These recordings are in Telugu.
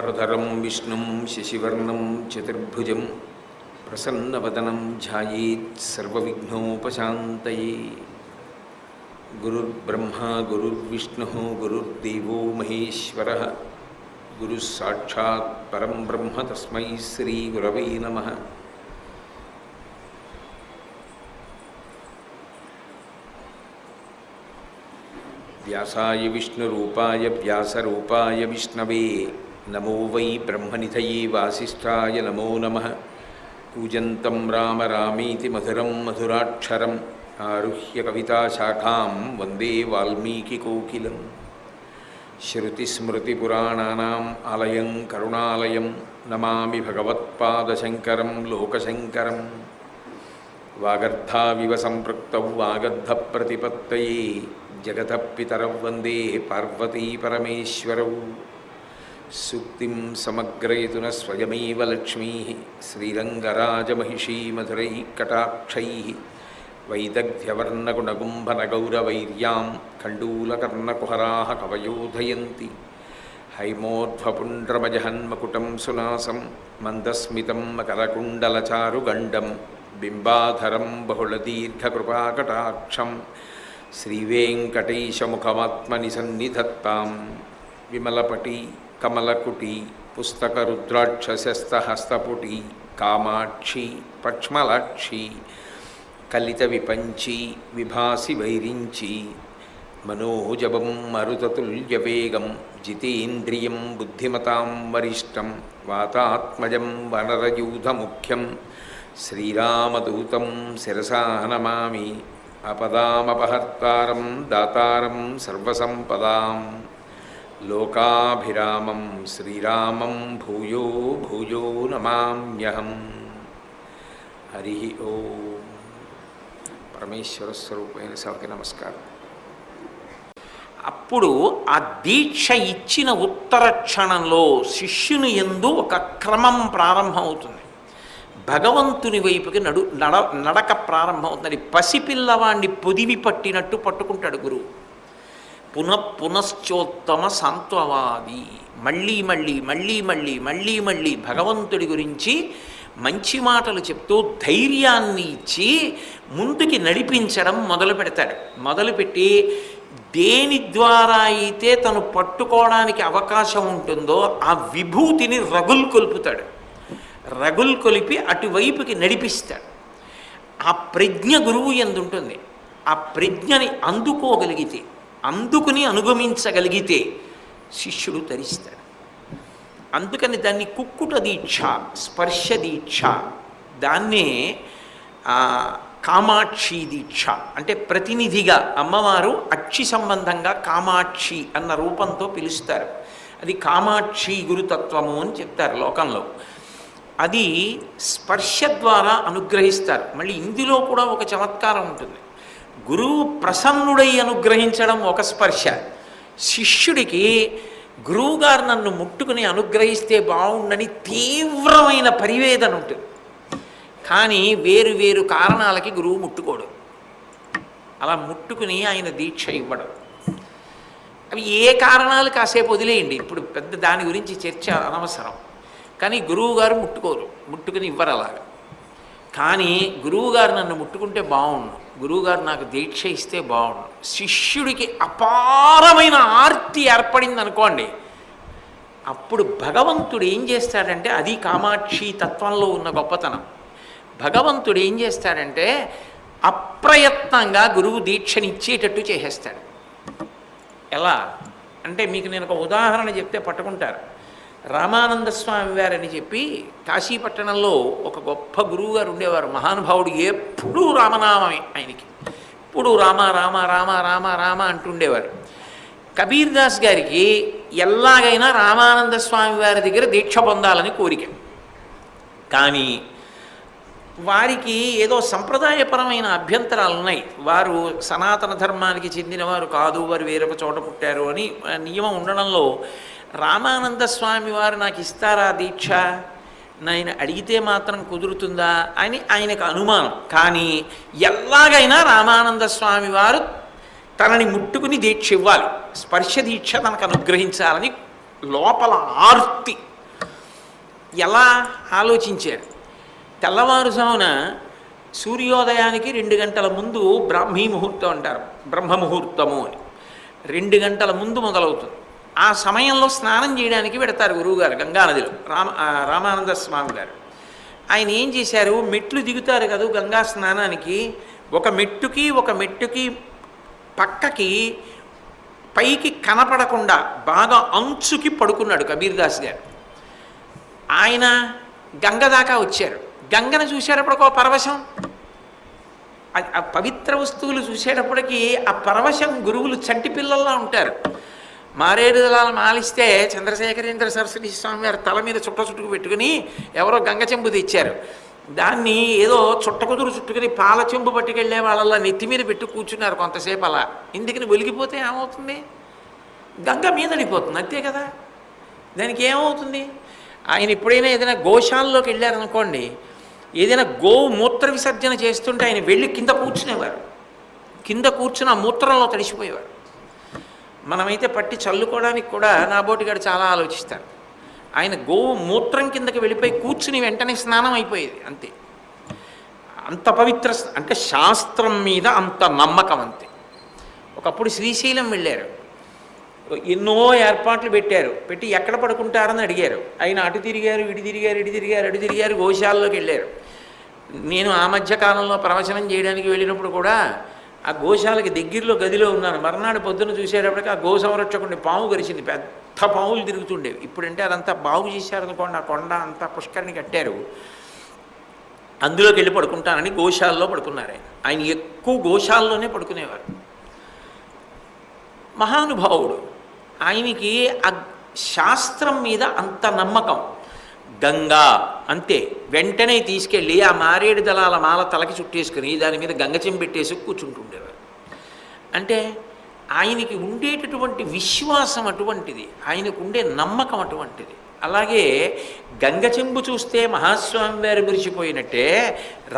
शुक्लांबरधरं विष्णुं शशिवर्णं चतुर्भुजं प्रसन्नवदनं ध्यायेत् सर्वविघ्नोपशान्तये। गुरुर्ब्रह्मा गुरुर्विष्णुः गुरुर्देवो महेश्वरः गुरुस्साक्षात् परं ब्रह्म तस्मै श्रीगुरवे नमः। व्यासाय विष्णुरूपाय व्यासरूपाय विष्णवे नमो वै ब्रह्मनिधये वासिष्ठाय नमो नमः। कूजन्तं राम रामीति मधुरं मधुराक्षरम् आरुह्य कविताशाखां वन्दे वाल्मीकिकोकिलं। श्रुतिस्मृतिपुराणानाम् आलयं करुणालयं नमामि भगवत्पादशङ्करं लोकशङ्करं। वागर्धाविव सम्पृक्तौ वागर्धप्रतिपत्तये जगतः पितरौ वन्दे पार्वती परमेश्वरौ। सूक्तिं समग्रयतुन स्वयमेव लक्ष्मीः श्रीरङ्गराजमहिषी मधुरैः कटाक्षैः वैदग्ध्यवर्णगुणगुम्भनगौरवैर्यां कण्डूलकर्णकुहराः कवयोधयन्ति। हैमोध्वपुण्ड्रमजहन्मकुटं सुनासं मन्दस्मितं मकरकुण्डलचारुगण्डं बिम्बाधरं बहुलदीर्घकृपाकटाक्षं श्रीवेङ्कटेशमुखमात्मनि सन्निधत्तां। विमलपटी कमलकुटी पुस्तकरुद्राक्षसस्तहस्तपुटी कामाक्षी पक्ष्मलाक्षी कलितविपञ्ची विभासि वैरिञ्ची मनोजवं मरुततुल्यवेगं जितेन्द्रियं बुद्धिमतां वरिष्ठं वातात्मजं वनरयूथमुख्यं श्रीरामदूतं शिरसा नमामि। अपदामपहर्तारं दातारं सर्वसम्पदां लोकाभिरामं श्रीरामं भूयो भूयो नमाम्यहं। हरि ओम। పరమేశ్వర స్వరూపమైన సభకి నమస్కారం. అప్పుడు ఆ దీక్ష ఇచ్చిన ఉత్తర క్షణంలో శిష్యుని యందు ఒక క్రమం ప్రారంభమవుతుంది. భగవంతుని వైపుకి నడక ప్రారంభమవుతుంది. పసిపిల్లవాణ్ణి పొదివి పట్టినట్టు పట్టుకుంటాడు గురువు. పునశ్చోత్తమ సాంత్వవాది. మళ్ళీ మళ్ళీ మళ్ళీ మళ్ళీ మళ్ళీ మళ్ళీ భగవంతుడి గురించి మంచి మాటలు చెప్తూ ధైర్యాన్ని ఇచ్చి ముందుకి నడిపించడం మొదలు పెడతాడు. మొదలుపెట్టి దేని ద్వారా అయితే తను పట్టుకోవడానికి అవకాశం ఉంటుందో ఆ విభూతిని రగులు కొలుపుతాడు. రగులు కొలిపి అటువైపుకి నడిపిస్తాడు. ఆ ప్రజ్ఞ గురువు యందు ఉంటుంది. ఆ ప్రజ్ఞని అందుకోగలిగితే, అందుకుని అనుగమించగలిగితే శిష్యుడు తరిస్తాడు. అందుకని దాన్ని కుక్కుట దీక్ష, స్పర్శ దీక్ష, దాన్నే కామాక్షి దీక్ష అంటే ప్రతినిధిగా అమ్మవారు అక్షి సంబంధంగా కామాక్షి అన్న రూపంతో పిలుస్తారు. అది కామాక్షి గురుతత్వము అని చెప్తారు లోకంలో. అది స్పర్శ ద్వారా అనుగ్రహిస్తారు. మళ్ళీ ఇందులో కూడా ఒక చమత్కారం ఉంటుంది. గురువు ప్రసన్నుడై అనుగ్రహించడం ఒక స్పర్శ. శిష్యుడికి గురువుగారు నన్ను ముట్టుకుని అనుగ్రహిస్తే బాగుండని తీవ్రమైన పరివేదన ఉంటుంది. కానీ వేరు వేరు కారణాలకి గురువు ముట్టుకోడు. అలా ముట్టుకుని ఆయన దీక్ష ఇవ్వడం. అవి ఏ కారణాలు కాసేపు వదిలేయండి, ఇప్పుడు పెద్ద దాని గురించి చర్చ అనవసరం. కానీ గురువుగారు ముట్టుకోరు, ముట్టుకుని ఇవ్వరు అలాగా. కానీ గురువుగారు నన్ను ముట్టుకుంటే బాగుండు, గురువుగారు నాకు దీక్ష ఇస్తే బాగుండు. శిష్యుడికి అపారమైన ఆర్తి ఏర్పడింది అనుకోండి, అప్పుడు భగవంతుడు ఏం చేస్తాడంటే, అది కామాక్షి తత్వంలో ఉన్న గొప్పతనం. భగవంతుడు ఏం చేస్తాడంటే అప్రయత్నంగా గురువు దీక్షని ఇచ్చేటట్టు చేసేస్తాడు. ఎలా అంటే మీకు నేను ఒక ఉదాహరణ చెప్తే పట్టుకుంటారు. రామానంద స్వామి వారని చెప్పి కాశీపట్టణంలో ఒక గొప్ప గురువుగారు ఉండేవారు. మహానుభావుడు. ఎప్పుడూ రామనామమే ఆయనకి. ఎప్పుడు రామ రామ రామ రామ రామ అంటుండేవారు. కబీర్ దాస్ గారికి ఎలాగైనా రామానంద స్వామి వారి దగ్గర దీక్ష పొందాలని కోరిక. కానీ వారికి ఏదో సంప్రదాయపరమైన అభ్యంతరాలు ఉన్నాయి. వారు సనాతన ధర్మానికి చెందినవారు కాదు, వారు వేరొక చోట పుట్టారు అని నియమం ఉండడంలో రామానంద స్వామి వారు నాకు ఇస్తారా దీక్ష, నేను అడిగితే మాత్రం కుదురుతుందా అని ఆయనకు అనుమానం. కానీ ఎలాగైనా రామానంద స్వామి వారు తనని ముట్టుకుని దీక్ష ఇవ్వాలి, స్పర్శ దీక్ష తనకు అనుగ్రహించాలని లోపల ఆర్తి ఎలా ఆలోచించారు? తెల్లవారుజామున సూర్యోదయానికి 2 గంటల ముందు బ్రాహ్మీ ముహూర్తం అంటారు, బ్రహ్మముహూర్తము అని. 2 గంటల ముందు మొదలవుతుంది. ఆ సమయంలో స్నానం చేయడానికి పెడతారు గురువుగారు గంగానదిలో. రామానంద స్వామి గారు ఆయన ఏం చేశారు, మెట్లు దిగుతారు కదా గంగా స్నానానికి, ఒక మెట్టుకి పక్కకి పైకి కనపడకుండా బాగా అంచుకి పడుకున్నాడు కబీర్దాస్ గారు. ఆయన గంగ దాకా వచ్చారు. గంగను చూసేటప్పటికి పరవశం, ఆ పవిత్ర వస్తువులు చూసేటప్పటికి ఆ పరవశం గురువులు చంటి పిల్లల్లా ఉంటారు. మారేడు దళాలు మాలిస్తే చంద్రశేఖరేంద్ర సరస్వతి స్వామి గారు తల మీద చుట్టుకు పెట్టుకుని ఎవరో గంగ చెంబు తెచ్చారు. దాన్ని ఏదో చుట్టకుదురు చుట్టుకుని పాల చెంబు పట్టుకెళ్ళే వాళ్ళ నెత్తి మీద పెట్టి కూర్చున్నారు కొంతసేపు అలా. ఎందుకని వెలిగిపోతే ఏమవుతుంది? గంగ మీదడిపోతుంది, అంతే కదా. దానికి ఏమవుతుంది? ఆయన ఎప్పుడైనా ఏదైనా గోశాలలోకి వెళ్ళారనుకోండి, ఏదైనా గోవు మూత్ర విసర్జన చేస్తుంటే ఆయన వెళ్ళి కింద కూర్చునేవారు. కింద కూర్చుని ఆ మూత్రంలో తడిసిపోయేవారు. మనమైతే పట్టి చల్లుకోవడానికి కూడా నాబోటిగాడు చాలా ఆలోచిస్తారు. ఆయన గోవు మూత్రం కిందకి వెళ్ళిపోయి కూర్చుని వెంటనే స్నానం అయిపోయేది, అంతే. అంత పవిత్ర, అంటే శాస్త్రం మీద అంత నమ్మకం, అంతే. ఒకప్పుడు శ్రీశైలం వెళ్ళారు, ఎన్నో ఏర్పాట్లు పెట్టి ఎక్కడ పడుకుంటారని అడిగారు. ఆయన అటు తిరిగారు, ఇటు తిరిగారు, గోశాలలోకి వెళ్ళారు. నేను ఆ మధ్య కాలంలో ప్రవచనం చేయడానికి వెళ్ళినప్పుడు కూడా ఆ గోశాలకి దగ్గరలో గదిలో ఉన్నాను. మర్నాడు పొద్దున్న చూసేటప్పటికి ఆ గో సంరక్షకుడిని పాము గరిచింది. పెద్ద పాములు తిరుగుతుండేవి. ఇప్పుడంటే అదంతా బాగు చేశారనుకోండి, ఆ కొండ అంతా పుష్కరిని కట్టారు. అందులోకి వెళ్ళి పడుకుంటానని గోశాలలో పడుకున్నారు. ఆయన ఎక్కువ గోశాలలోనే పడుకునేవారు. మహానుభావుడు. ఆయనకి ఆ శాస్త్రం మీద అంత నమ్మకం. గంగా అంతే, వెంటనే తీసుకెళ్ళి ఆ మారేడు దళాల మాల తలకి చుట్టేసుకుని దాని మీద గంగ చెంబెట్టేసి కూర్చుంటుండేవారు. అంటే ఆయనకి ఉండేటటువంటి విశ్వాసం అటువంటిది, ఆయనకు ఉండే నమ్మకం అటువంటిది. అలాగే గంగ చెంబు చూస్తే మహాస్వామి వారు మురిసిపోయినట్టే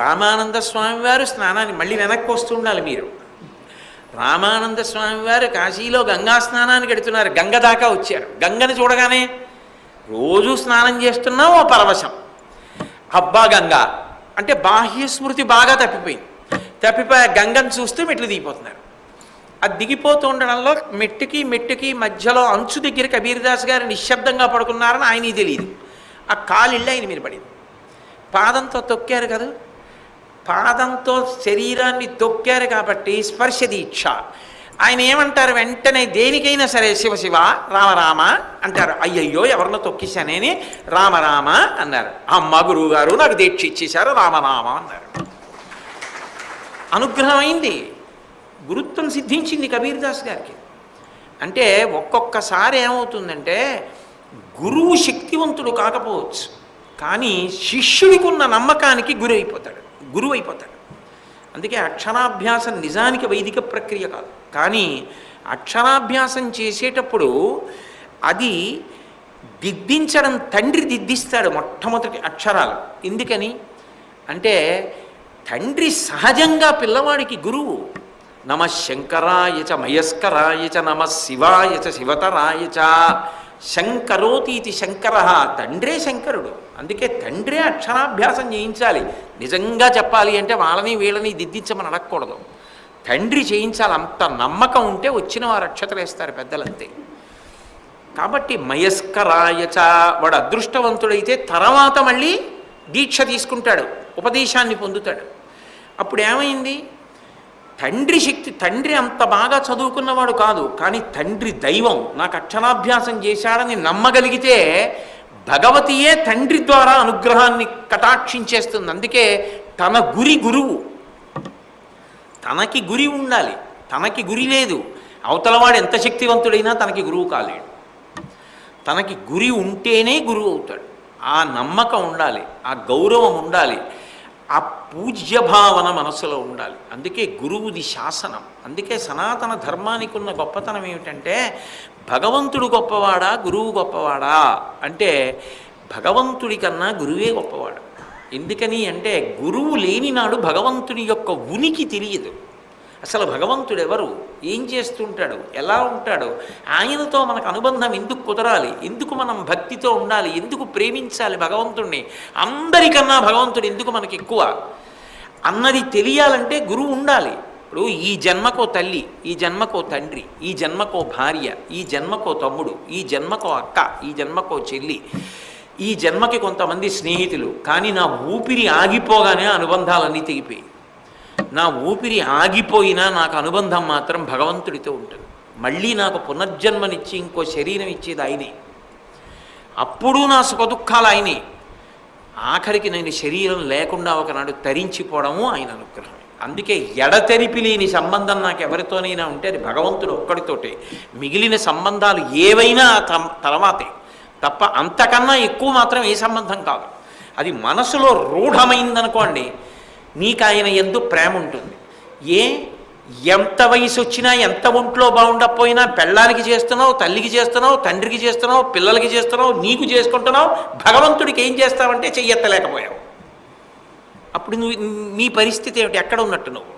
రామానంద స్వామి వారు స్నానాన్ని మళ్ళీ వెనక్కి వస్తుండాలి మీరు. రామానంద స్వామి వారు కాశీలో గంగా స్నానానికి వెడుతున్నారు, గంగ దాకా వచ్చారు. గంగని చూడగానే రోజు స్నానం చేస్తున్నా ఓ పరవశం. అబ్బా గంగా అంటే బాహ్య స్మృతి బాగా తప్పిపోయి గంగను చూస్తూ మెట్లు దిగిపోతున్నారు. అది దిగిపోతూ ఉండడంలో మెట్టుకి మధ్యలో అంచు దగ్గర కబీర్దాస్ గారు నిశ్శబ్దంగా పడుకున్నారని ఆయనకి తెలియదు. ఆ కాలిళ్ళి ఆయన మీద పడింది. పాదంతో తొక్కారు కదా, పాదంతో శరీరాన్ని తొక్కారు కాబట్టి స్పర్శ దీక్ష. ఆయన ఏమంటారు, వెంటనే దేనికైనా సరే శివ శివ రామరామ అంటారు. అయ్యయ్యో ఎవరినో తొక్కిశానేని రామరామ అన్నారు. అమ్మ గురువు గారు నాకు దీక్ష ఇచ్చేశారు, రామరామ అన్నారు. అనుగ్రహం అయింది, గురుత్వం సిద్ధించింది కబీర్దాస్ గారికి. అంటే ఒక్కొక్కసారి ఏమవుతుందంటే గురువు శక్తివంతుడు కాకపోవచ్చు, కానీ శిష్యుడికి ఉన్న నమ్మకానికి గురువు అయిపోతాడు. అందుకే అక్షరాభ్యాసం నిజానికి వైదిక ప్రక్రియ కాదు, కానీ అక్షరాభ్యాసం చేసేటప్పుడు అది దిద్దించడం తండ్రి దిద్దిస్తాడు మొట్టమొదటి అక్షరాలు. ఎందుకని అంటే తండ్రి సహజంగా పిల్లవాడికి గురువు. నమ శంకరాయ చ మయస్కరాయ చ నమ శివాయ చ శివతరాయ చ శంకరోతీతి శంకర. తండ్రే శంకరుడు. అందుకే తండ్రే అక్షరాభ్యాసం చేయించాలి. నిజంగా చెప్పాలి అంటే వాళ్ళని వీళ్ళని దిద్దించమని అడగకూడదు, తండ్రి చేయించాలి. అంత నమ్మకం ఉంటే వచ్చిన వారు అక్షతలు వేస్తారు పెద్దలంతే. కాబట్టి మయస్కరాయచ, వాడు అదృష్టవంతుడైతే తర్వాత మళ్ళీ దీక్ష తీసుకుంటాడు, ఉపదేశాన్ని పొందుతాడు. అప్పుడు ఏమైంది, తండ్రి శక్తి, తండ్రి అంత బాగా చదువుకున్నవాడు కాదు, కానీ తండ్రి దైవం, నాకు అక్షరాభ్యాసం చేశాడని నమ్మగలిగితే భగవతియే తండ్రి ద్వారా అనుగ్రహాన్ని కటాక్షించేస్తుంది. అందుకే తన గురువు, తనకి గురి ఉండాలి. తనకి గురి లేదు, అవతలవాడు ఎంత శక్తివంతుడైనా తనకి గురువు కాలేడు. తనకి గురి ఉంటేనే గురువు అవుతాడు. ఆ నమ్మకం ఉండాలి, ఆ గౌరవం ఉండాలి, ఆ పూజ్యభావన మనసులో ఉండాలి. అందుకే గురువుది శాసనం. అందుకే సనాతన ధర్మానికి ఉన్న గొప్పతనం ఏమిటంటే భగవంతుడు గొప్పవాడా గురువు గొప్పవాడా అంటే భగవంతుడి కన్నా గురువే గొప్పవాడు. ఎందుకని అంటే గురువు లేని నాడు భగవంతుడి యొక్క ఉనికి తెలియదు. అసలు భగవంతుడు ఎవరు, ఏం చేస్తుంటాడు, ఎలా ఉంటాడు, ఆయనతో మనకు అనుబంధం ఎందుకు కుదరాలి, ఎందుకు మనం భక్తితో ఉండాలి, ఎందుకు ప్రేమించాలి భగవంతుణ్ణి, అందరికన్నా భగవంతుడు ఎందుకు మనకి ఎక్కువ అన్నది తెలియాలంటే గురువు ఉండాలి. ఇప్పుడు ఈ జన్మకో తల్లి, ఈ జన్మకో తండ్రి, ఈ జన్మకో భార్య, ఈ జన్మకో తమ్ముడు, ఈ జన్మకో అక్క, ఈ జన్మకో చెల్లి, ఈ జన్మకి కొంతమంది స్నేహితులు. కానీ నా ఊపిరి ఆగిపోగానే అనుబంధాలన్నీ తెగిపోయి, నా ఊపిరి ఆగిపోయినా నాకు అనుబంధం మాత్రం భగవంతుడితో ఉంటుంది. మళ్ళీ నాకు పునర్జన్మనిచ్చి ఇంకో శరీరం ఇచ్చేది ఆయనే. అప్పుడు నా సుఖదుఖాలు ఆయనే. ఆఖరికి నేను శరీరం లేకుండా ఒకనాడు తరించిపోవడము ఆయన అనుగ్రహం. అందుకే ఎడతెరిపి లేని సంబంధం నాకు ఎవరితోనైనా ఉంటే అది భగవంతుడు ఒక్కడితోటే. మిగిలిన సంబంధాలు ఏవైనా తర్వాతే తప్ప అంతకన్నా ఎక్కువ మాత్రం ఏ సంబంధం కాదు. అది మనసులో రూఢమైందనుకోండి, నీకు ఆయన యందు ప్రేమ ఉంటుంది. ఎంత వయసు వచ్చినా, ఎంత ఒంట్లో బాగుండకపోయినా పెళ్ళానికి చేస్తున్నావు, తల్లికి చేస్తున్నావు, తండ్రికి చేస్తున్నావు, పిల్లలకి చేస్తున్నావు, నీకు చేసుకుంటున్నావు, భగవంతుడికి ఏం చేస్తావంటే చెయ్యెత్తలేకపోయావు. అప్పుడు నీ పరిస్థితి ఏమిటి, ఎక్కడ ఉన్నట్టు నువ్వు?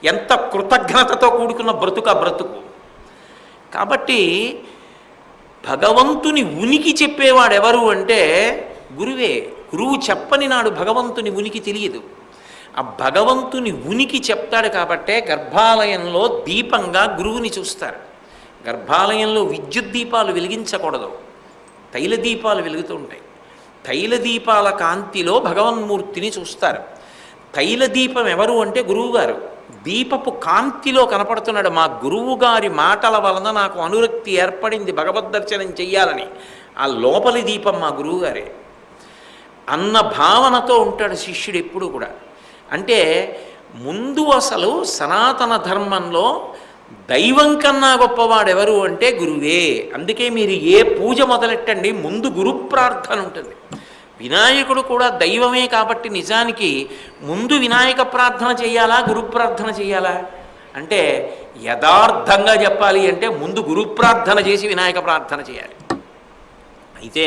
ఎంత కృతజ్ఞతతో కూడుకున్న బ్రతుకు. కాబట్టి భగవంతుని ఉనికి చెప్పేవాడెవరు అంటే గురువే. గురువు చెప్పని నాడు భగవంతుని ఉనికి తెలియదు. ఆ భగవంతుని ఉనికి చెప్తాడు కాబట్టే గర్భాలయంలో దీపంగా గురువుని చూస్తారు. గర్భాలయంలో విద్యుత్ దీపాలు వెలిగించకూడదు, తైల దీపాలు వెలుగుతూ ఉంటాయి. తైల దీపాల కాంతిలో భగవన్మూర్తిని చూస్తారు. తైల దీపం ఎవరు అంటే గురువుగారు. దీపపు కాంతిలో కనపడుతున్నాడు. మా గురువుగారి మాటల వలన నాకు అనురక్తి ఏర్పడింది భగవద్దర్శనం చెయ్యాలని. ఆ లోపలి దీపం మా గురువుగారే అన్న భావనతో ఉంటాడు శిష్యుడు ఎప్పుడు కూడా. అంటే ముందు అసలు సనాతన ధర్మంలో దైవం కన్నా గొప్పవాడెవరు అంటే గురువే. అందుకే మీరు ఏ పూజ మొదలెట్టండి, ముందు గురు ప్రార్థన ఉంటుంది. వినాయకుడు కూడా దైవమే కాబట్టి నిజానికి ముందు వినాయక ప్రార్థన చేయాలా, గురు ప్రార్థన చేయాలా అంటే యథార్థంగా చెప్పాలి అంటే ముందు గురు ప్రార్థన చేసి వినాయక ప్రార్థన చేయాలి. అయితే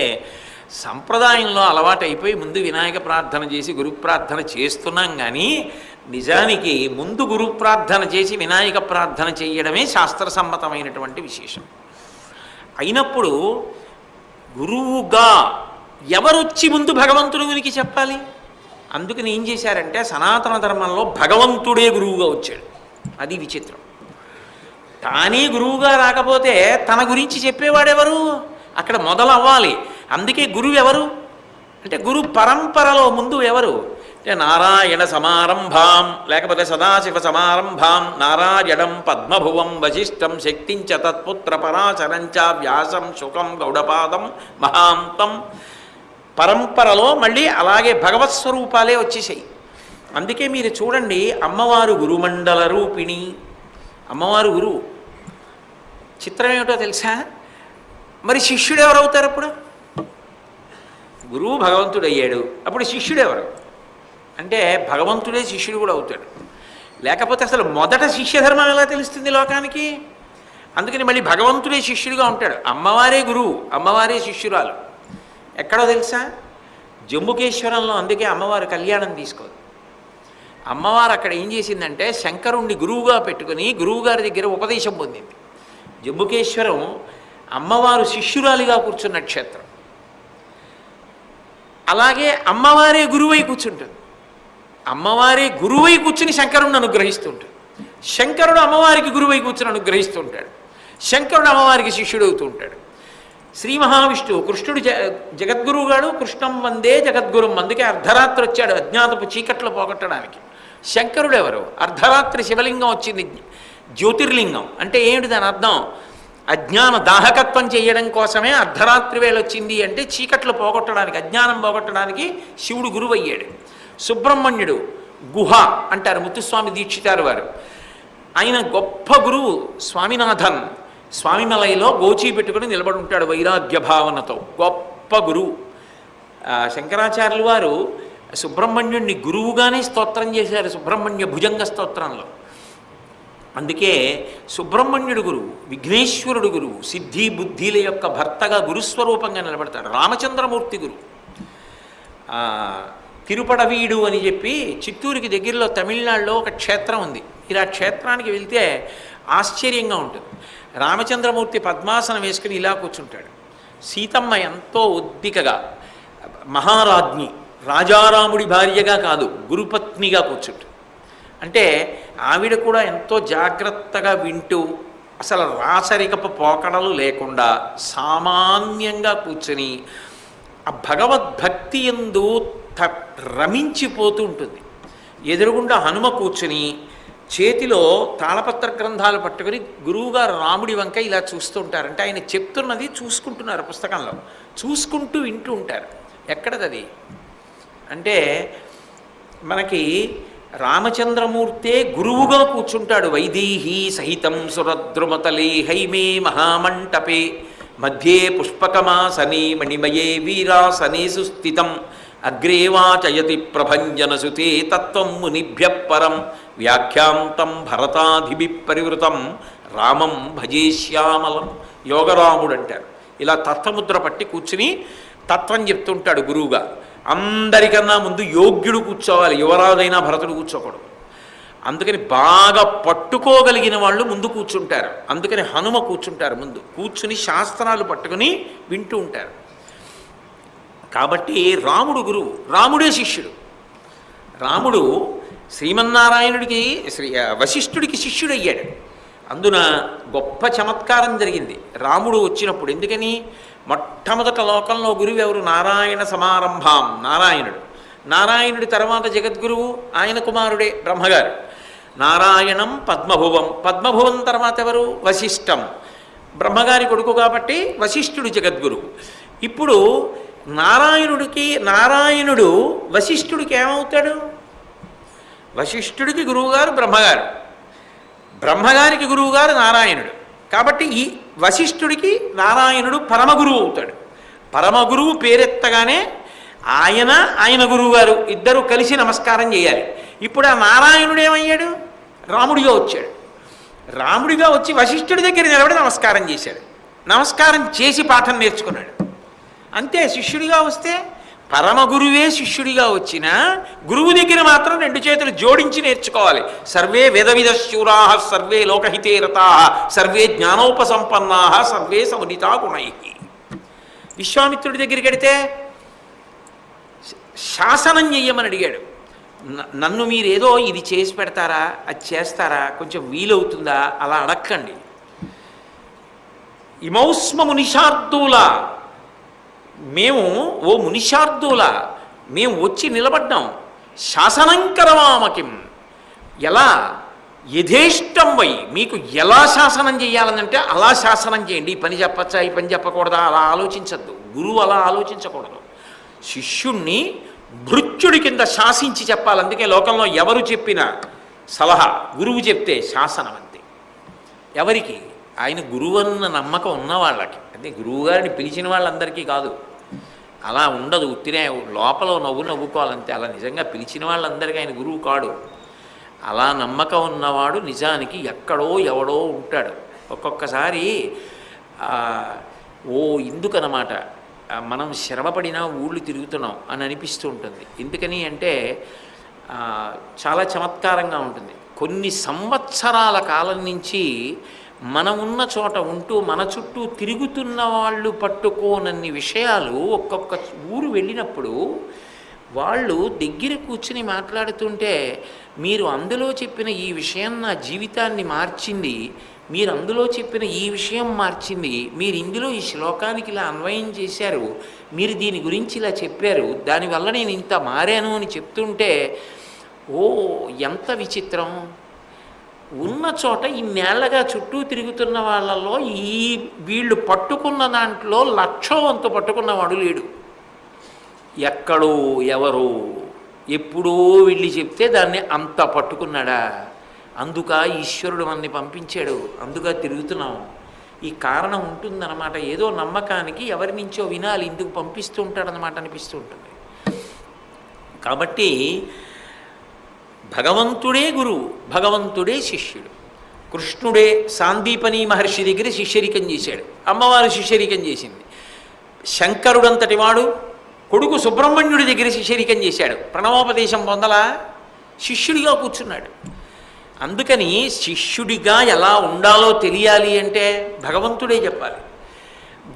సంప్రదాయంలో అలవాటైపోయి ముందు వినాయక ప్రార్థన చేసి గురు ప్రార్థన చేస్తున్నాం, కానీ నిజానికి ముందు గురు ప్రార్థన చేసి వినాయక ప్రార్థన చేయడమే శాస్త్రసమ్మతమైనటువంటి విశేషం. అయినప్పుడు గురువుగా ఎవరొచ్చి ముందు భగవంతుడి గురించి చెప్పాలి? అందుకని ఏం చేశారంటే సనాతన ధర్మంలో భగవంతుడే గురువుగా వచ్చాడు. అది విచిత్రం. తానే గురువుగా రాకపోతే తన గురించి చెప్పేవాడెవరు? అక్కడ మొదలవ్వాలి. అందుకే గురువు ఎవరు అంటే గురు పరంపరలో ముందు ఎవరు అంటే నారాయణ సమారంభాం, లేకపోతే సదాశివ సమారంభాం, నారాయణం పద్మభువం వశిష్టం శక్తించ తత్పుత్ర పరాశరంచ వ్యాసం శుకం గౌడపాదం మహాంతం. పరంపరలో మళ్ళీ అలాగే భగవత్ స్వరూపాలే వచ్చేసాయి. అందుకే మీరు చూడండి, అమ్మవారు గురుమండల రూపిణి. అమ్మవారు గురువు. చిత్రం ఏమిటో తెలుసా? మరి శిష్యుడు ఎవరవుతారు? అప్పుడు గురువు భగవంతుడు అయ్యాడు, అప్పుడు శిష్యుడు ఎవరు అంటే భగవంతుడే శిష్యుడు కూడా అవుతాడు. లేకపోతే అసలు మొదట శిష్యధర్మం ఎలా తెలుస్తుంది లోకానికి? అందుకని మళ్ళీ భగవంతుడే శిష్యుడిగా ఉంటాడు. అమ్మవారే గురువు, అమ్మవారే శిష్యురాలు. ఎక్కడో తెలుసా? జంబుకేశ్వరంలో. అందుకే అమ్మవారు కళ్యాణం తీసుకోదు. అమ్మవారు అక్కడ ఏం చేసిందంటే శంకరుణ్ణి గురువుగా పెట్టుకుని గురువుగారి దగ్గర ఉపదేశం పొందింది. జంబుకేశ్వరం అమ్మవారు శిష్యురాలిగా కూర్చున్న క్షేత్రం. అలాగే అమ్మవారే గురువై కూర్చుంటుంది. అమ్మవారే గురువై కూర్చుని శంకరుణ్ణి అనుగ్రహిస్తుంటాడు. శంకరుడు అమ్మవారికి గురువై కూర్చుని అనుగ్రహిస్తుంటాడు. శంకరుడు అమ్మవారికి శిష్యుడు అవుతూ ఉంటాడు. శ్రీ మహావిష్ణువు కృష్ణుడు జగద్గురువుగాడు. కృష్ణం వందే జగద్గురుం. అందుకే అర్ధరాత్రి వచ్చాడు అజ్ఞాతపు చీకట్లు పోగొట్టడానికి. శంకరుడు ఎవరు? అర్ధరాత్రి శివలింగం వచ్చింది, జ్యోతిర్లింగం. అంటే ఏమిటి దాని అర్థం? అజ్ఞాన దాహకత్వం చేయడం కోసమే అర్ధరాత్రి వేళ వచ్చింది. అంటే చీకట్లు పోగొట్టడానికి, అజ్ఞానం పోగొట్టడానికి శివుడు గురువు అయ్యాడు. సుబ్రహ్మణ్యుడు గుహ అంటారు ముత్తుస్వామి దీక్షితారు వారు. ఆయన గొప్ప గురువు స్వామినాథన్. స్వామిమలైలో గోచీ పెట్టుకుని నిలబడి ఉంటాడు వైరాగ్య భావనతో. గొప్ప గురువు. శంకరాచార్యులు వారు సుబ్రహ్మణ్యుడిని గురువుగానే స్తోత్రం చేశారు సుబ్రహ్మణ్య భుజంగ స్తోత్రంలో. అందుకే సుబ్రహ్మణ్యుడు గురువు, విఘ్నేశ్వరుడు గురువు, సిద్ధి బుద్ధిల యొక్క భర్తగా గురుస్వరూపంగా నిలబడతాడు. రామచంద్రమూర్తి గురువు. తిరుపడవీడు అని చెప్పి చిత్తూరుకి దగ్గరలో తమిళనాడులో ఒక క్షేత్రం ఉంది. మీరు ఆ క్షేత్రానికి వెళ్తే ఆశ్చర్యంగా ఉంటుంది. రామచంద్రమూర్తి పద్మాసనం వేసుకుని ఇలా కూర్చుంటాడు. సీతమ్మ ఎంతో ఒద్దికగా మహారాజ్ఞి, రాజారాముడి భార్యగా కాదు, గురుపత్నిగా కూర్చుంటుంది. అంటే ఆవిడ కూడా ఎంతో జాగ్రత్తగా వింటూ అసలు రాచరికపు పోకడలు లేకుండా సామాన్యంగా కూర్చొని ఆ భగవద్భక్తి యందు రమించిపోతూ ఉంటుంది. ఎదురుగుండా హనుమ కూర్చుని చేతిలో తాళపత్ర గ్రంథాలు పట్టుకుని గురువుగారు రాముడి వంక ఇలా చూస్తూ ఉంటారు. అంటే ఆయన చెప్తున్నది చూసుకుంటున్నారు, పుస్తకంలో చూసుకుంటూ వింటూ ఉంటారు. ఎక్కడది అంటే మనకి రామచంద్రమూర్తే గురువుగా కూర్చుంటాడు. వైదేహీ సహితం సురద్రుమతలే హైమే మహామంటపే మధ్యే పుష్పకమాసనే మణిమయే వీరాసనే సుస్థితం అగ్రేవాచయతి ప్రభంజనసుతే తత్వం మునిభ్య పరం వ్యాఖ్యాంతం భరతాధిభి పరివృతం రామం భజేశ్యామలం. యోగరాముడు అంటారు. ఇలా తత్వముద్ర పట్టి కూర్చుని తత్వం చెప్తుంటాడు గురువుగా. అందరికన్నా ముందు యోగ్యుడు కూర్చోవాలి, యువరాజైనా భరతుడు కూర్చోకూడదు. అందుకని బాగా పట్టుకోగలిగిన వాళ్ళు ముందు కూర్చుంటారు. అందుకని హనుమ కూర్చుంటారు ముందు. కూర్చుని శాస్త్రాలు పట్టుకుని వింటూ ఉంటారు. కాబట్టి రాముడు గురువు, రాముడే శిష్యుడు. రాముడు శ్రీమన్నారాయణుడికి వశిష్ఠుడికి శిష్యుడయ్యాడు. అందున గొప్ప చమత్కారం జరిగింది రాముడు వచ్చినప్పుడు. ఎందుకని? మొట్టమొదట లోకంలో గురువు ఎవరు? నారాయణ సమారంభాం, నారాయణుడు. నారాయణుడి తర్వాత జగద్గురువు ఆయన కుమారుడే బ్రహ్మగారు. నారాయణం పద్మభువం, పద్మభువం తర్వాత ఎవరు? వశిష్టం, బ్రహ్మగారి కొడుకు కాబట్టి వశిష్ఠుడు జగద్గురువు. ఇప్పుడు నారాయణుడు వశిష్ఠుడికి ఏమవుతాడు? వశిష్ఠుడికి గురువుగారు బ్రహ్మగారు, బ్రహ్మగారికి గురువుగారు నారాయణుడు. కాబట్టి ఈ వశిష్ఠుడికి నారాయణుడు పరమగురువు అవుతాడు. పరమగురువు పేరెత్తగానే ఆయన గురువుగారు ఇద్దరు కలిసి నమస్కారం చేయాలి. ఇప్పుడు ఆ నారాయణుడు ఏమయ్యాడు? రాముడిగా వచ్చాడు. రాముడిగా వచ్చి వశిష్ఠుడి దగ్గర నిలబడి నమస్కారం చేశాడు. నమస్కారం చేసి పాఠం నేర్చుకున్నాడు. అంతే. శిష్యుడిగా వస్తే పరమగురువే శిష్యుడిగా వచ్చిన గురువు దగ్గర మాత్రం రెండు చేతులు జోడించి నేర్చుకోవాలి. సర్వే వేదవిద శూరా సర్వే లోకహితే రతా సర్వే జ్ఞానోపసంపన్నా సర్వే సమునితా గుణై. విశ్వామిత్రుడి దగ్గరికి వెడితే శాసనం చెయ్యమని అడిగాడు. నన్ను మీరేదో ఇది చేసి పెడతారా, అది చేస్తారా, కొంచెం వీలవుతుందా, అలా అడక్కండి. ఇమౌస్మ మునిషార్దూలా, మేము ఓ మునిషార్దూల మేము వచ్చి నిలబడ్డాం. శాసనంకరవామకిం, ఎలా యథేష్టం వై, మీకు ఎలా శాసనం చేయాలనంటే అలా శాసనం చేయండి. ఈ పని చెప్పచ్చా, ఈ పని చెప్పకూడదా, అలా ఆలోచించద్దు. గురువు అలా ఆలోచించకూడదు. శిష్యుణ్ణి భృత్యుడి కింద శాసించి చెప్పాలి. అందుకే లోకంలో ఎవరు చెప్పిన సలహా గురువు చెప్తే శాసనం అంతే. ఎవరికి? ఆయన గురువు అన్న నమ్మకం ఉన్న వాళ్ళకి. అంటే గురువుగారిని పిలిచిన వాళ్ళందరికీ కాదు. అలా ఉండదు. ఉత్తినే లోపల నవ్వుకోవాలంతే. అలా నిజంగా పిలిచిన వాళ్ళందరికీ ఆయన గురువు కాడు. అలా నమ్మకం ఉన్నవాడు నిజానికి ఎక్కడో ఎవడో ఉంటాడు. ఒక్కొక్కసారి ఎందుకనమాట మనం శ్రమపడినా ఊళ్ళు తిరుగుతున్నాం అని అనిపిస్తూ ఉంటుంది. ఎందుకని అంటే చాలా చమత్కారంగా ఉంటుంది. కొన్ని సంవత్సరాల కాలం నుంచి మనం ఉన్న చోట ఉంటూ మన చుట్టూ తిరుగుతున్న వాళ్ళు పట్టుకోనన్ని విషయాలు ఒక్కొక్క ఊరు వెళ్ళినప్పుడు వాళ్ళు దగ్గర కూర్చుని మాట్లాడుతుంటే, మీరు అందులో చెప్పిన ఈ విషయం నా జీవితాన్ని మార్చింది, మీరు అందులో చెప్పిన ఈ విషయం మార్చింది, మీరు ఇందులో ఈ శ్లోకానికి ఇలా అన్వయం చేశారు, మీరు దీని గురించి ఇలా చెప్పారు, దానివల్ల నేను ఇంత మారాను అని చెప్తుంటే, ఓ ఎంత విచిత్రం. ఉన్న చోట ఇన్నేళ్లగా చుట్టూ తిరుగుతున్న వాళ్ళల్లో వీళ్ళు పట్టుకున్న దాంట్లో 1,00,000 వంతు పట్టుకున్నవాడు లేడు. ఎక్కడో ఎవరో ఎప్పుడో వెళ్ళి చెప్తే దాన్ని అంత పట్టుకున్నాడా? అందుక ఈశ్వరుడు మనని పంపించాడు, అందుక తిరుగుతున్నాం. ఈ కారణం ఉంటుందన్నమాట. ఏదో నమ్మకానికి ఎవరి నుంచో వినాలి, ఇందుకు పంపిస్తూ ఉంటాడనమాట అనిపిస్తూ ఉంటుంది. కాబట్టి భగవంతుడే గురువు, భగవంతుడే శిష్యుడు. కృష్ణుడే సాందీపని మహర్షి దగ్గర శిష్యరికం చేశాడు, అమ్మవారు శిష్యరికం చేసింది. శంకరుడంతటి వాడు కొడుకు సుబ్రహ్మణ్యుడి దగ్గర శిష్యరికం చేశాడు. ప్రణవోపదేశం పొందలా, శిష్యుడిగా కూర్చున్నాడు. అందుకని శిష్యుడిగా ఎలా ఉండాలో తెలియాలి అంటే భగవంతుడే చెప్పాలి.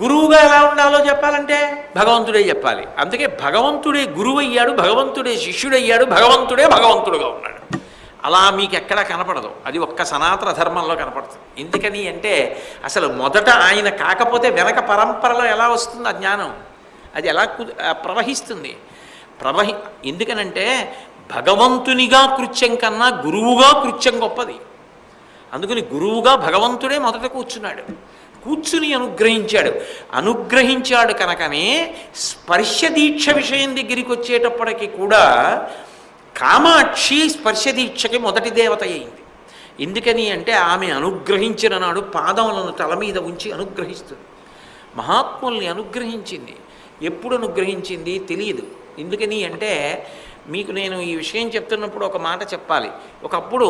గురువుగా ఎలా ఉండాలో చెప్పాలంటే భగవంతుడే చెప్పాలి. అందుకే భగవంతుడే గురువు అయ్యాడు, భగవంతుడే శిష్యుడయ్యాడు, భగవంతుడే భగవంతుడుగా ఉన్నాడు. అలా మీకు ఎక్కడా కనపడదు. అది ఒక్క సనాతన ధర్మంలో కనపడుతుంది. ఎందుకని అంటే అసలు మొదట ఆయన కాకపోతే వెనక పరంపరలో ఎలా వస్తుంది ఆ జ్ఞానం? అది ఎలా ప్రవహిస్తుంది? ఎందుకనంటే భగవంతునిగా కృత్యం కన్నా గురువుగా కృత్యం గొప్పది. అందుకని గురువుగా భగవంతుడే మొదట కూర్చుని అనుగ్రహించాడు కనుకనే స్పర్శ దీక్ష విషయం దగ్గరికి వచ్చేటప్పటికి కూడా కామాక్షి స్పర్శ దీక్షకి మొదటి దేవత అయింది. ఎందుకని అంటే ఆమె అనుగ్రహించిన నాడు పాదములను తల మీద ఉంచి అనుగ్రహిస్తుంది. మహాత్ముల్ని అనుగ్రహించింది. ఎప్పుడు అనుగ్రహించింది తెలియదు. ఎందుకని అంటే మీకు నేను ఈ విషయం చెప్తున్నప్పుడు ఒక మాట చెప్పాలి. ఒకప్పుడు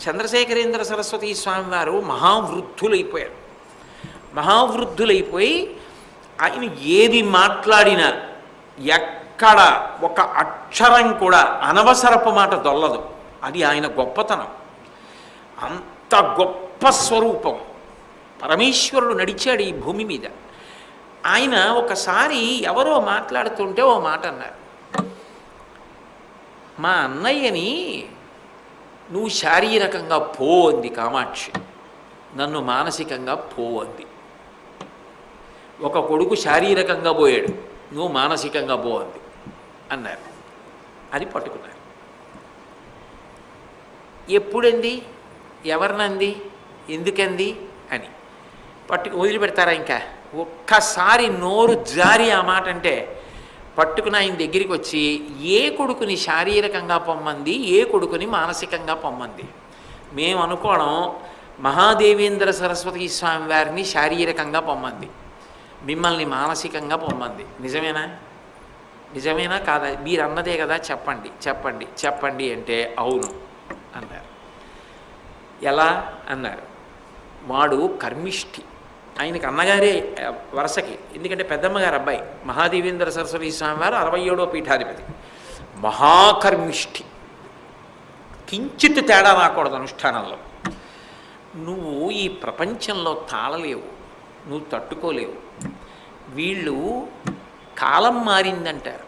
చంద్రశేఖరేంద్ర సరస్వతి స్వామి వారు మహావృద్ధులైపోయి ఆయన ఏది మాట్లాడినా ఎక్కడ ఒక అక్షరం కూడా అనవసరపు మాట దొల్లదు. అది ఆయన గొప్పతనం. అంత గొప్ప స్వరూపం. పరమేశ్వరుడు నడిచాడు ఈ భూమి మీద. ఆయన ఒకసారి ఎవరో మాట్లాడుతుంటే ఓ మాట అన్నారు, మా అన్నయ్యని నువ్వు శారీరకంగా పో అంది కామాక్షి, నన్ను మానసికంగా పో అంది. ఒక కొడుకు శారీరకంగా పోయాడు, నువ్వు మానసికంగా పో అంది అన్నారు. అది పట్టుకున్నారు. ఎప్పుడండి, ఎవరినంది, ఎందుకంది అని వదిలిపెడతారా? ఇంకా ఒక్కసారి నోరు జారి ఆ మాట అంటే పట్టుకుని ఆయన దగ్గరికి వచ్చి ఏ కొడుకుని శారీరకంగా పొమ్మంది, ఏ కొడుకుని మానసికంగా పొమ్మంది? మేము అనుకోవడం మహాదేవేంద్ర సరస్వతి స్వామి వారిని శారీరకంగా పొమ్మంది, మిమ్మల్ని మానసికంగా పొమ్మంది. నిజమేనా కాదా? మీరు అన్నదే కదా, చెప్పండి చెప్పండి చెప్పండి అంటే అవును అన్నారు. ఎలా అన్నారు? వాడు కర్మిష్ఠి, ఆయనకి అన్నగారే వరసకి. ఎందుకంటే పెద్దమ్మగారు అబ్బాయి మహాదేవేంద్ర సరస్వతి స్వామి వారు 67వ పీఠాధిపతి. మహాకర్మిష్ఠి, కించిత్ తేడా రాకూడదు అనుష్ఠానంలో. నువ్వు ఈ ప్రపంచంలో తాళలేవు, నువ్వు తట్టుకోలేవు. వీళ్ళు కాలం మారిందంటారు.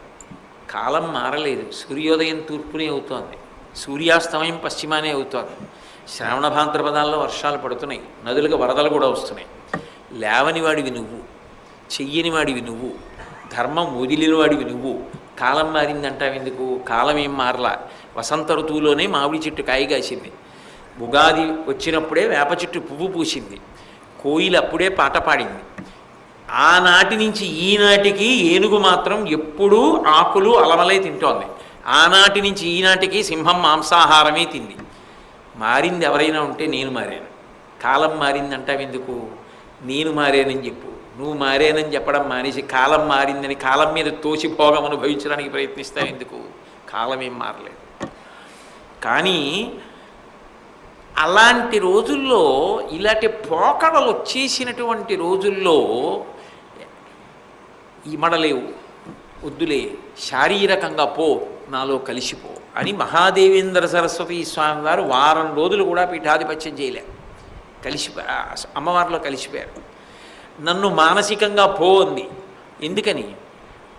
కాలం మారలేదు. సూర్యోదయం తూర్పునే అవుతోంది, సూర్యాస్తమయం పశ్చిమానే అవుతోంది. శ్రావణ భాద్రపదాల్లో వర్షాలు పడుతున్నాయి, నదులకు వరదలు కూడా వస్తున్నాయి. లేవని వాడివి నువ్వు, చెయ్యని వాడివి నువ్వు, ధర్మం వదిలిన వాడివి నువ్వు. కాలం మారిందంటావు ఎందుకు? కాలం ఏం మారలా. వసంత ఋతువులోనే మామిడి చెట్టు కాయగాసింది, ఉగాది వచ్చినప్పుడే వేప చెట్టు పువ్వు పూసింది, కోయిలు అప్పుడే పాట పాడింది. ఆనాటి నుంచి ఈనాటికి ఏనుగు మాత్రం ఎప్పుడూ ఆకులు అలమలై తింటోంది. ఆనాటి నుంచి ఈనాటికి సింహం మాంసాహారమే తింది. మారింది ఎవరైనా ఉంటే నేను మారాను. కాలం మారిందంటావు ఎందుకు? నేను మారానని చెప్పు. నువ్వు మారానని చెప్పడం మానేసి కాలం మారిందని కాలం మీద తోసి భోగం అనుభవించడానికి ప్రయత్నిస్తావు ఎందుకు? కాలం ఏం మారలేదు. కానీ అలాంటి రోజుల్లో, ఇలాంటి పోకడలు వచ్చేసినటువంటి రోజుల్లో ఇమడలేవు, వద్దులే, శారీరకంగా పో, నాలో కలిసిపో అని మహాదేవేంద్ర సరస్వతి స్వామి వారు వారం రోజులు కూడా పీఠాధిపత్యం చేయలే. అమ్మవారిలో కలిసిపోయారు. నన్ను మానసికంగా పో అంది. ఎందుకని?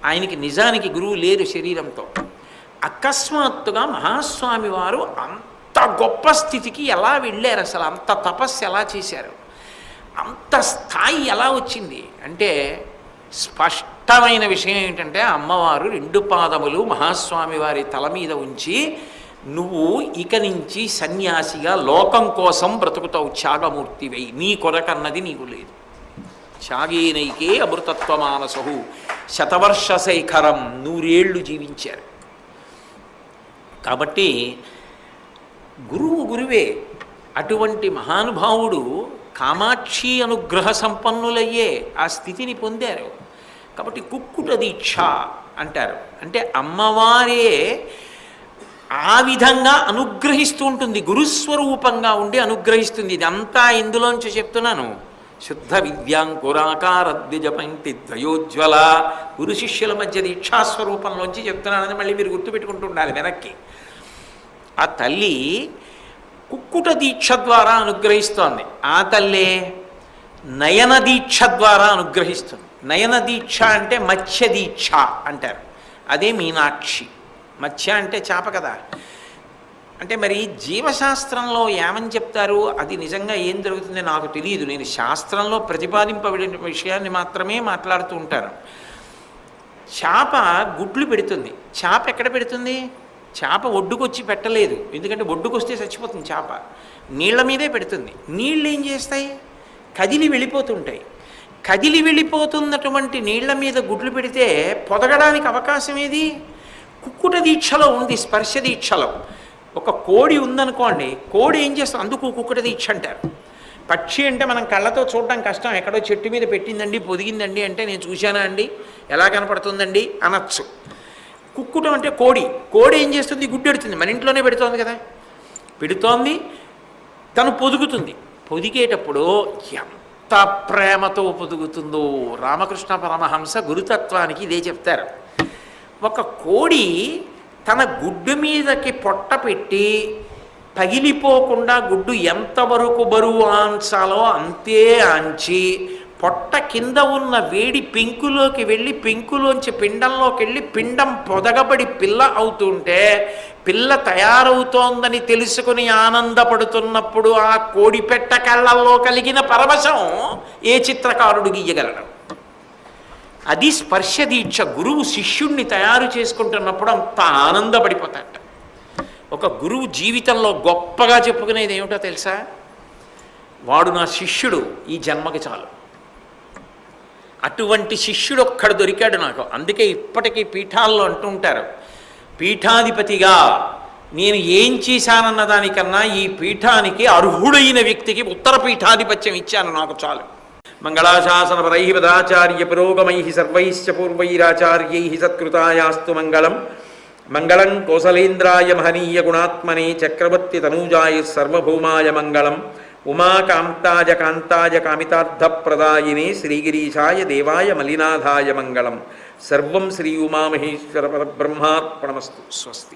ఆయనకి నిజానికి గురువు లేరు శరీరంతో. అకస్మాత్తుగా మహాస్వామి వారు అంత గొప్ప స్థితికి ఎలా వెళ్ళారు? అసలు అంత తపస్సు ఎలా చేశారు? అంత స్థాయి ఎలా వచ్చింది అంటే స్పష్టమైన విషయం ఏంటంటే అమ్మవారు 2 పాదములు మహాస్వామి వారి తల మీద ఉంచి, నువ్వు ఇక నుంచి సన్యాసిగా లోకం కోసం బ్రతుకుతావు, త్యాగమూర్తివై, నీ కొరకన్నది నీకు లేదు. త్యాగేనైకే అమృతత్వమానసహు శతవర్ష శైఖరం, 100 ఏళ్ళు జీవించారు. కాబట్టి గురువే. అటువంటి మహానుభావుడు కామాక్షి అనుగ్రహ సంపన్నులయ్యే ఆ స్థితిని పొందారు. కాబట్టి కుక్కుట దీక్ష అంటారు. అంటే అమ్మవారే ఆ విధంగా అనుగ్రహిస్తూ ఉంటుంది, గురుస్వరూపంగా ఉండి అనుగ్రహిస్తుంది. ఇదంతా ఇందులోంచి చెప్తున్నాను, శుద్ధ విద్యాంకురాకార ద్విజపంక్తి ద్వయోజ్వల. గురు శిష్యుల మధ్య దీక్షాస్వరూపంలోంచి చెప్తున్నానని మళ్ళీ మీరు గుర్తుపెట్టుకుంటూ ఉండాలి వెనక్కి. ఆ తల్లి కుక్కుట దీక్ష ద్వారా అనుగ్రహిస్తోంది. ఆ తల్లే నయన దీక్ష ద్వారా అనుగ్రహిస్తుంది. నయన దీక్ష అంటే మత్స్య దీక్ష అంటారు. అదే మీనాక్షి. మత్స్య అంటే చేప కదా. అంటే మరి జీవశాస్త్రంలో ఏమని చెప్తారు, అది నిజంగా ఏం జరుగుతుంది నాకు తెలియదు. నేను శాస్త్రంలో ప్రతిపాదింపబడిన విషయాన్ని మాత్రమే మాట్లాడుతూ ఉంటాను. చేప గుడ్లు పెడుతుంది. చేప ఎక్కడ పెడుతుంది? చేప ఒడ్డుకొచ్చి పెట్టలేదు, ఎందుకంటే ఒడ్డుకొస్తే చచ్చిపోతుంది చేప. నీళ్ల మీదే పెడుతుంది. నీళ్ళు ఏం చేస్తాయి? కదిలి వెళ్ళిపోతుంటాయి. కదిలి వెళ్ళిపోతున్నటువంటి నీళ్ల మీద గుడ్లు పెడితే పొదగడానికి అవకాశం ఏది? కుక్కుట దీక్షలో ఉంది, స్పర్శ దీక్షలో. ఒక కోడి ఉందనుకోండి, కోడి ఏం చేస్తుంది? అందుకు కుక్కుట దీక్ష అంటారు. పక్షి అంటే మనం కళ్ళతో చూడడం కష్టం. ఎక్కడో చెట్టు మీద పెట్టిందండి, పొదిగిందండి అంటే నేను చూశానా అండి, ఎలా కనపడుతుందండి అనొచ్చు. కుక్కుటం అంటే కోడి. కోడి ఏం చేస్తుంది? గుడ్డు పెడుతుంది. మన ఇంట్లోనే పెడుతోంది కదా. పెడుతోంది, తను పొదుగుతుంది. పొదిగేటప్పుడు ఎంత ప్రేమతో పొదుగుతుందో. రామకృష్ణ పరమహంస గురుతత్వానికి ఇదే చెప్తారు. ఒక కోడి తన గుడ్డు మీదకి పొట్ట పెట్టి పగిలిపోకుండా గుడ్డు ఎంతవరకు బరువు ఆంచాలో అంతే ఆంచి, పొట్ట కింద ఉన్న వేడి పెంకులోకి వెళ్ళి పెంకులోంచి పిండంలోకి వెళ్ళి పిండం పొదగబడి పిల్ల అవుతుంటే, పిల్ల తయారవుతోందని తెలుసుకుని ఆనందపడుతున్నప్పుడు ఆ కోడి పెట్ట కళ్ళల్లో కలిగిన పరవశం ఏ చిత్రకారుడు గీయగలడు? అది స్పర్శ దీక్ష. గురువు శిష్యుణ్ణి తయారు చేసుకుంటున్నప్పుడు అంత ఆనందపడిపోతాడు. ఒక గురువు జీవితంలో గొప్పగా చెప్పుకునేది ఏమిటో తెలుసా? వాడు నా శిష్యుడు, ఈ జన్మకి చాలు. అటువంటి శిష్యుడు ఒక్కడు దొరికాడు నాకు. అందుకే ఇప్పటికీ పీఠాల్లో అంటూ ఉంటారు, పీఠాధిపతిగా నేను ఏం చేశానన్న దానికన్నా ఈ పీఠానికి అర్హుడైన వ్యక్తికి ఉత్తర పీఠాధిపత్యం ఇచ్చాను, నాకు చాలు. మంగళాశాసనపరై పదాచార్య పురోగమై సర్వైశ్చ పూర్వైరాచార్యై సత్కృతాయాస్తు మంగళం. మంగళం కోసలేంద్రాయ మహనీయ గుణాత్మనే చక్రవర్తి తనూజాయ సర్వభౌమాయ మంగళం. ఉమాకాంతాయ కాంతాయ కామితార్థప్రదాయినే శ్రీగిరీశాయ దేవాయ మలినాథాయ మంగళం. సర్వం శ్రీ ఉమామహేశ్వర పరబ్రహ్మార్పణమస్తు. స్వస్తి.